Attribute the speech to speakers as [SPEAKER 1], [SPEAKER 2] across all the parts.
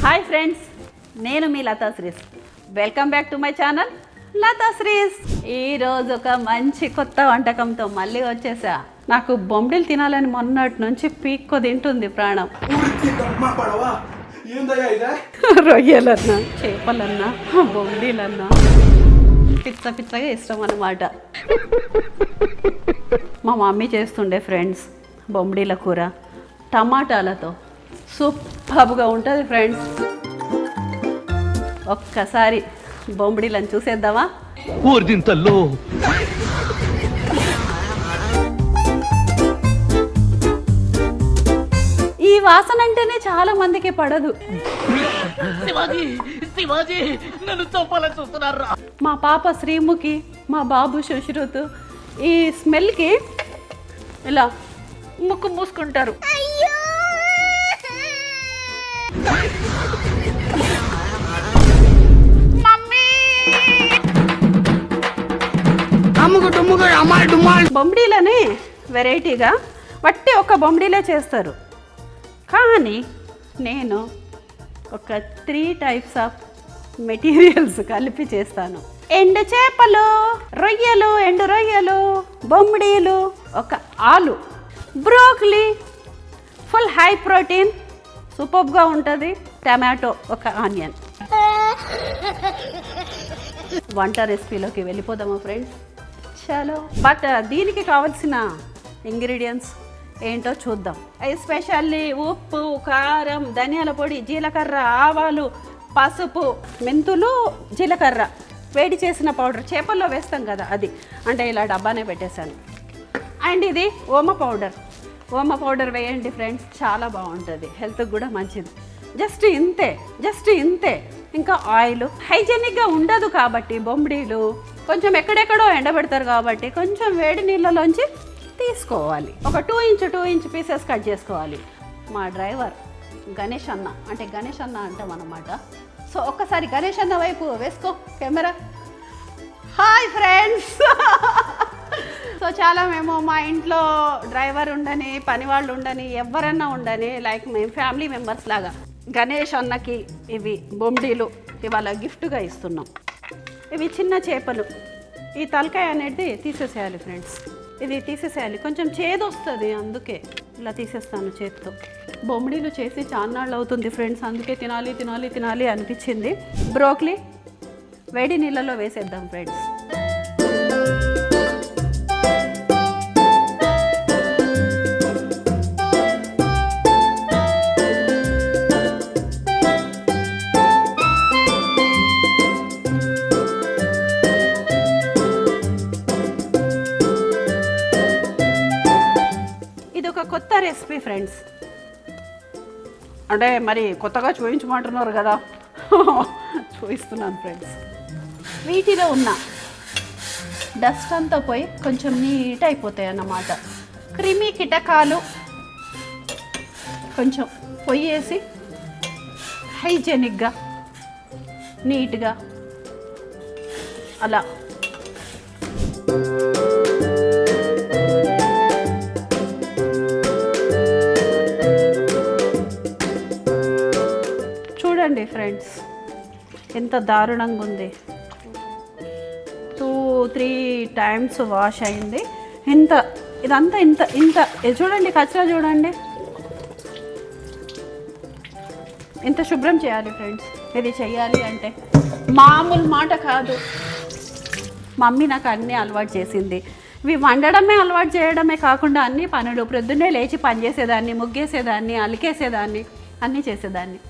[SPEAKER 1] Hi friends, నేను మీ Latha Sri's. Welcome back to my channel Latha Sri's. ఈరోజు ఒక మంచి కొత్త వంటకంతో మళ్ళీ వచ్చేసా. నాకు బొమ్మిడిలు తినాలని మొన్నటి నుంచి పీక్కో తింటుంది ప్రాణం. రొయ్యలన్నా, చేపలన్నా, బొమ్మిడిలన్నా పిచ్చ పిచ్చగా ఇష్టం అన్నమాట. మా మమ్మీ చేస్తుండే ఫ్రెండ్స్ బొమ్మిడిల కూర టమాటాలతో సూపర్గా ఉంటుంది ఫ్రెండ్స్. ఒక్కసారి బొమ్మిడిలను చూసేద్దామా? ఈ వాసన అంటేనే చాలా మందికి పడదు. మా పాప శ్రీముఖి, మా బాబు సుశ్రుత్ ఈ స్మెల్కి ఇలా ముక్కు మూసుకుంటారు. బొమ్మిడిలని వెరైటీగా వట్టి ఒక బొమ్మిడిలే చేస్తారు, కానీ నేను ఒక 3 టైప్స్ ఆఫ్ మెటీరియల్స్ కలిపి చేస్తాను. ఎండు చేపలు, రొయ్యలు, ఎండు రొయ్యలు, బొమ్మిడీలు, ఒక ఆలు, బ్రోకలీ ఫుల్ హై ప్రోటీన్ సూపర్గా ఉంటుంది, టమాటో, ఒక ఆనియన్. వంట రెసిపీలోకి వెళ్ళిపోదామా ఫ్రెండ్స్? చలో. బట్ దీనికి కావాల్సిన ఇంగ్రీడియంట్స్ ఏంటో చూద్దాం. ఎస్పెషల్లీ ఉప్పు, కారం, ధనియాల పొడి, జీలకర్ర, ఆవాలు, పసుపు, మెంతులు, జీలకర్ర, వేడి చేసిన పౌడర్, చేపల్లో వేస్తాం కదా అది, అంటే ఇలా డబ్బానే పెట్టేశాను. అండ్ ఇది ఓమ పౌడర్. ఓమ పౌడర్ వేయండి ఫ్రెండ్స్, చాలా బాగుంటుంది, హెల్త్కి కూడా మంచిది. జస్ట్ ఇంతే. ఇంకా ఆయిల్ హైజెనిక్గా ఉండదు కాబట్టి బొమ్మిడీలు కొంచెం ఎక్కడెక్కడో ఎండబెడతారు కాబట్టి కొంచెం వేడి నీళ్ళలోంచి తీసుకోవాలి. ఒక 2 ఇంచ్ పీసెస్ కట్ చేసుకోవాలి. మా డ్రైవర్ గణేష్ అన్న, అంటే గణేష్ అన్న అంటాం అన్నమాట. సో ఒక్కసారి గణేష్ అన్న వైపు వేసుకో కెమెరా. Hi friends. సో చాలా మేము మా ఇంట్లో డ్రైవర్ ఉండని, పని వాళ్ళు ఉండని, ఎవరన్నా ఉండని, లైక్ మేము ఫ్యామిలీ మెంబర్స్ లాగా గణేష్ అన్నకి ఇవి బొమ్మిడీలు ఇవాళ గిఫ్ట్గా ఇస్తున్నాం. ఇవి చిన్న చేపలు. ఈ తలకాయ అనేది తీసేసేయాలి ఫ్రెండ్స్, ఇది తీసేసేయాలి, కొంచెం చేదు వస్తుంది, అందుకే ఇలా తీసేస్తాను చేతితో. బొమ్మిడీలు చేసి చాన్నాళ్ళు అవుతుంది ఫ్రెండ్స్, అందుకే తినాలి అనిపించింది. బ్రోకలీ వేడి నీళ్ళలో వేసేద్దాం ఫ్రెండ్స్. కొత్త రెసిపీ ఫ్రెండ్స్, అంటే మరి కొత్తగా చూపించమంటున్నారు కదా, చూపిస్తున్నాను ఫ్రెండ్స్. వీటిలో ఉన్న డస్ట్ అంతా పోయి కొంచెం నీట్ అయిపోతాయి అన్నమాట. క్రిమి కిటకాలు కొంచెం పొయ్యేసి హైజెనిక్గా నీట్గా అలా చూడండి ఫ్రెండ్స్, ఎంత దారుణంగా ఉంది. 2-3 టైమ్స్ వాష్ అయింది. ఇదంతా ఇంత చూడండి, కచరా చూడండి, ఇంత శుభ్రం చేయాలి ఫ్రెండ్స్. ఇది చెయ్యాలి అంటే మామూలు మాట కాదు. మమ్మీ నాకు అన్నీ అలవాటు చేసింది. ఇవి వండడమే అలవాటు చేయడమే కాకుండా అన్ని పనులు ప్రొద్దున్నే లేచి పని చేసేదాన్ని, ముగ్గేసేదాన్ని, అలికేసేదాన్ని, అన్నీ చేసేదాన్ని.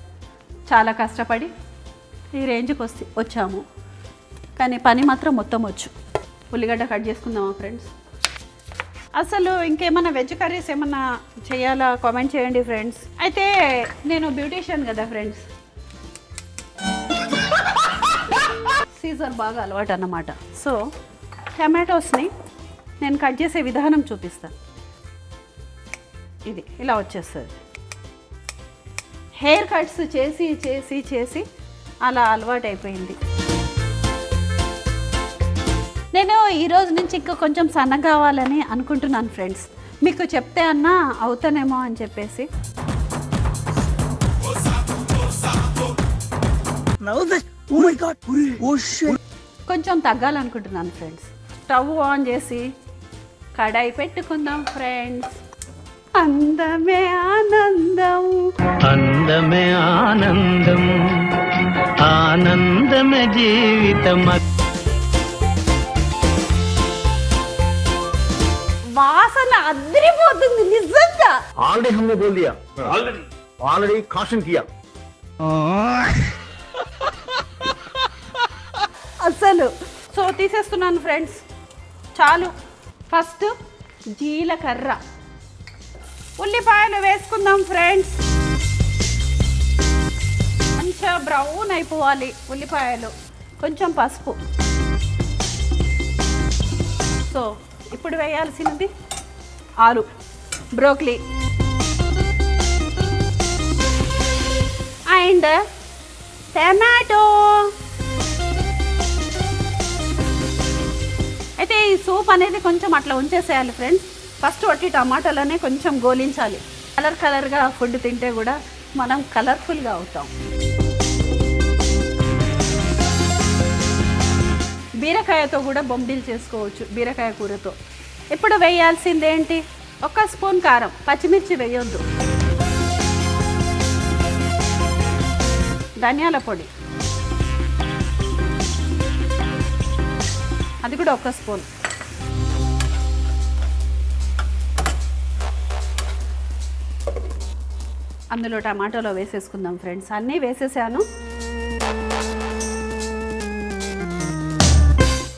[SPEAKER 1] చాలా కష్టపడి ఈ రేంజ్కి వచ్చాము, కానీ పని మాత్రం మొత్తం వచ్చు. ఉల్లిగడ్డ కట్ చేసుకుందామా ఫ్రెండ్స్? అసలు ఇంకేమైనా వెజ్ కర్రీస్ ఏమన్నా చేయాలా కామెంట్ చేయండి ఫ్రెండ్స్. అయితే నేను బ్యూటీషియన్ కదా ఫ్రెండ్స్, సీజర్ బాగా అలవాటు అన్నమాట. సో టమాటోస్ని నేను కట్ చేసే విధానం చూపిస్తాను. ఇది ఇలా వచ్చేస్తుంది. హెయిర్ కట్స్ చేసి చేసి చేసి అలా అలవాటు అయిపోయింది. నేను ఈ రోజు నుంచి ఇంకా కొంచెం సన్నగా కావాలని అనుకుంటున్నాను ఫ్రెండ్స్. మీకు చెప్తే అన్నా అవుతానేమో అని చెప్పేసి. కొంచెం తగ్గాలనుకుంటున్నాను ఫ్రెండ్స్. స్టవ్ ఆన్ చేసి కడాయి పెట్టుకుందాం ఫ్రెండ్స్. అందమే ఆనందం,
[SPEAKER 2] అందమే ఆనందం, ఆనందమే జీవితం.
[SPEAKER 1] వాసన అదిరిపోతుంది నిజంగా.
[SPEAKER 3] ऑलरेडी हमने बोल दिया, ऑलरेडी कॉशन किया.
[SPEAKER 1] అసలు సో తీసేస్తున్నాను ఫ్రెండ్స్. చాలు. ఫస్ట్ జీలకర్ర, ఉల్లిపాయలు వేసుకుందాం ఫ్రెండ్స్. మంచిగా బ్రౌన్ అయిపోవాలి ఉల్లిపాయలు. కొంచెం పసుపు. సో ఇప్పుడు వేయాల్సినది ఆలు, బ్రోకలీ అండ్ టమాటో. అయితే ఈ సూప్ అనేది కొంచెం అట్లా ఉంచేసేయాలి ఫ్రెండ్స్. ఫస్ట్ వట్టి టమాటాలనే కొంచెం గోలించాలి. కలర్గా ఫుడ్ తింటే కూడా మనం కలర్ఫుల్గా అవుతాం. బీరకాయతో కూడా బొమ్మిడీలు చేసుకోవచ్చు, బీరకాయ కూరతో. ఇప్పుడు వేయాల్సింది ఏంటి? 1 స్పూన్ కారం. పచ్చిమిర్చి వేయొద్దు. ధనియాల పొడి, అది కూడా 1 స్పూన్. అందులో టమాటోలో వేసేసుకుందాం ఫ్రెండ్స్. అన్నీ వేసేసాను.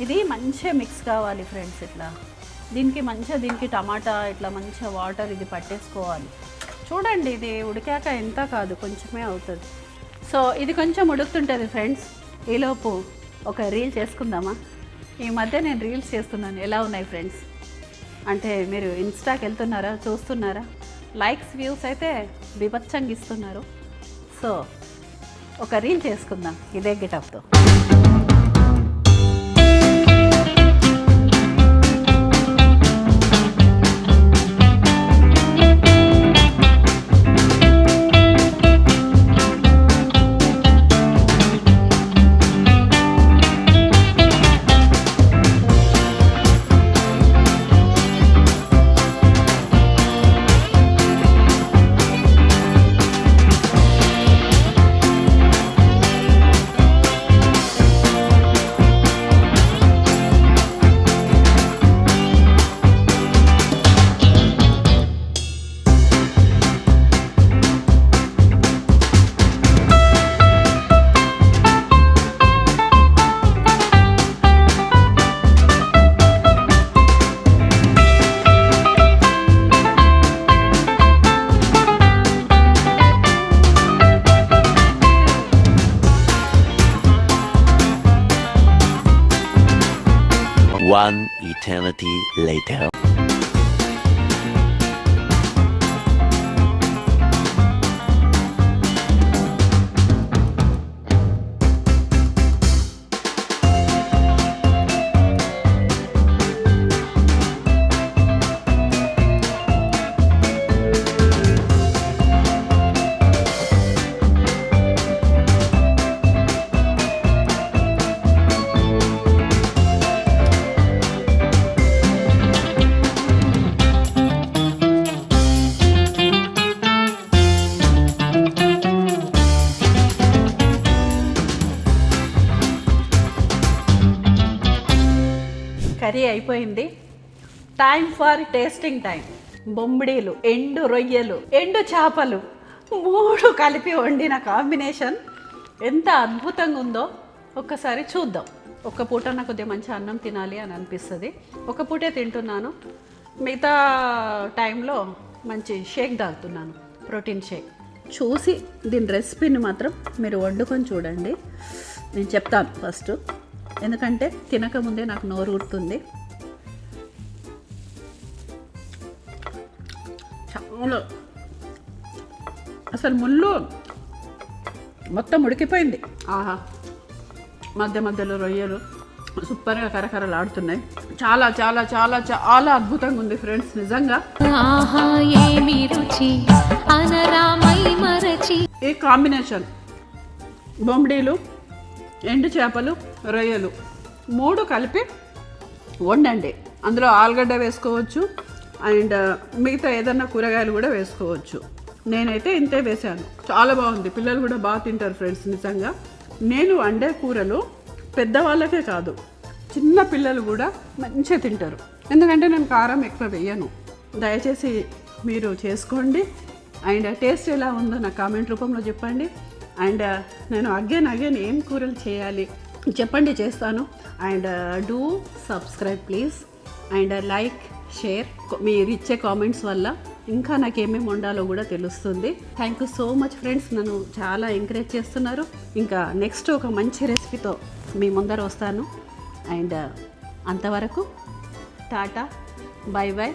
[SPEAKER 1] ఇది మంచిగా మిక్స్ కావాలి ఫ్రెండ్స్. ఇట్లా దీనికి టమాటా ఇట్లా మంచిగా వాటర్ ఇది పట్టేసుకోవాలి. చూడండి, ఇది ఉడికాక ఎంత కాదు, కొంచెమే అవుతుంది. సో ఇది కొంచెం ఉడుకుతుంటుంది ఫ్రెండ్స్. ఈలోపు ఒక రీల్ చేసుకుందామా? ఈ మధ్య నేను రీల్స్ చేస్తున్నాను. ఎలా ఉన్నాయి ఫ్రెండ్స్? అంటే మీరు ఇన్స్టాకి వెళ్తున్నారా, చూస్తున్నారా? లైక్స్ వ్యూస్ అయితే బీభత్సంగా ఇస్తున్నారు. సో ఒక రీల్ చేసుకుందాం ఇదే గెటప్తో.
[SPEAKER 4] One eternity later. కర్రీ అయిపోయింది. Time for tasting time. బొమ్మిడీలు, ఎండు రొయ్యలు, ఎండు చేపలు 3 కలిపి వండిన కాంబినేషన్ ఎంత అద్భుతంగా ఉందో ఒక్కసారి చూద్దాం. ఒక్క పూట నాకు కొద్దిగా మంచి అన్నం తినాలి అని అనిపిస్తుంది. ఒక పూటే తింటున్నాను. మిగతా టైంలో మంచి షేక్ తాగుతున్నాను, ప్రోటీన్ షేక్. చూసి దీని రెసిపీని మాత్రం మీరు వండుకొని చూడండి. నేను చెప్తాను ఫస్ట్, ఎందుకంటే తినకముందే నాకు నోరు ఊరుతుంది. చాలా అసలు ముళ్ళు మొత్తం ఉడికిపోయింది. ఆహా, మధ్య మధ్యలో రొయ్యలు
[SPEAKER 1] సూపర్గా కరకరలాడుతున్నాయి. చాలా చాలా చాలా చాలా అద్భుతంగా ఉంది ఫ్రెండ్స్ నిజంగా.
[SPEAKER 5] ఆహా ఏమి రుచి అనరామై మరచి.
[SPEAKER 1] ఈ కాంబినేషన్ బొమ్మిడీలు, ఎండు చేపలు, రొయ్యలు 3 కలిపి వండండి. అందులో ఆలుగడ్డ వేసుకోవచ్చు అండ్ మిగతా ఏదన్నా కూరగాయలు కూడా వేసుకోవచ్చు. నేనైతే ఇంతే వేశాను. చాలా బాగుంది. పిల్లలు కూడా బాగా తింటారు ఫ్రెండ్స్ నిజంగా. నేను వండే కూరలు పెద్దవాళ్ళకే కాదు చిన్న పిల్లలు కూడా మంచిగా తింటారు. ఎందుకంటే నేను కారం ఎక్కువ వేయను. దయచేసి మీరు చేసుకోండి అండ్ టేస్ట్ ఎలా ఉందో నాకు కామెంట్ రూపంలో చెప్పండి. అండ్ నేను అగైన్ ఏం కూరలు చేయాలి చెప్పండి, చేస్తాను. And do subscribe please and like share. మీరు ఇచ్చే కామెంట్స్ వల్ల ఇంకా నాకు ఏమేమి వండాలో కూడా తెలుస్తుంది. Thank you so much friends, నన్ను చాలా ఎంకరేజ్ చేస్తున్నారు. ఇంకా నెక్స్ట్ ఒక మంచి రెసిపీతో మీ ముందర వస్తాను. అండ్ అంతవరకు టాటా, బై బై.